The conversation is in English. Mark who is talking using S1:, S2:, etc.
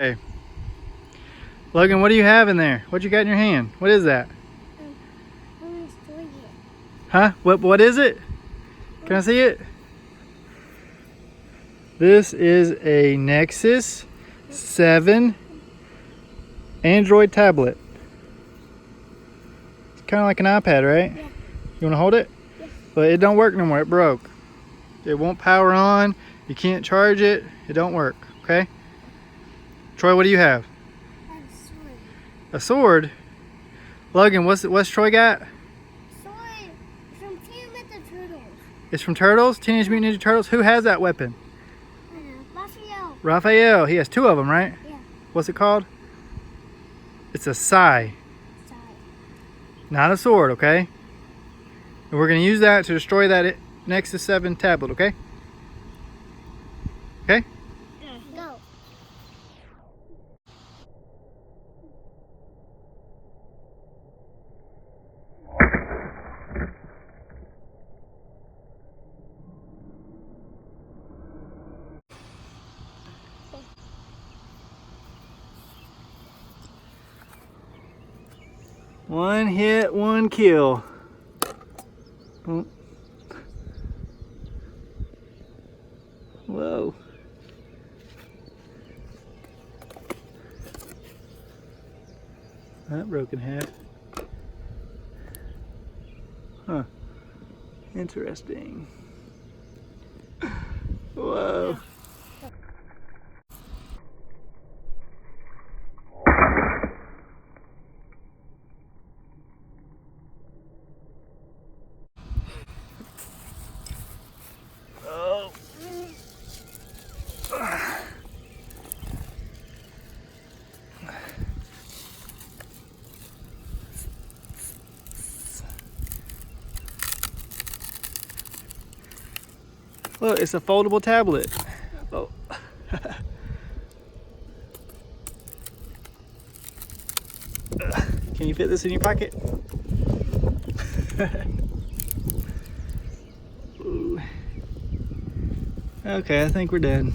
S1: Hey, Logan, what do you have in there? What you got in your hand? What is that? Huh? What is it? Can I see it? This is a Nexus 7 Android tablet. It's kind of like an iPad, right?
S2: Yeah.
S1: You want to hold it?
S2: Yeah.
S1: But it don't work no more. It broke. It won't power on. You can't charge it. It don't work. Okay? Troy, what do you have?
S2: I have a sword.
S1: A sword? Logan, what's Troy got?
S2: Sword from Teenage Mutant Ninja Turtles.
S1: It's from Turtles? Teenage Mutant Ninja Turtles? Who has that weapon?
S2: Raphael.
S1: Raphael. He has two of them, right?
S2: Yeah.
S1: What's it called? It's a Sais. Not a sword, okay? And we're going to use that to destroy that Nexus 7 tablet, okay? Okay?
S2: Go.
S1: One hit, one kill. Oh. Whoa. That broke in half. Huh. Interesting. Whoa. Oh. Look, it's a foldable tablet. Oh. Can you fit this in your pocket? Ooh. Okay, I think we're done.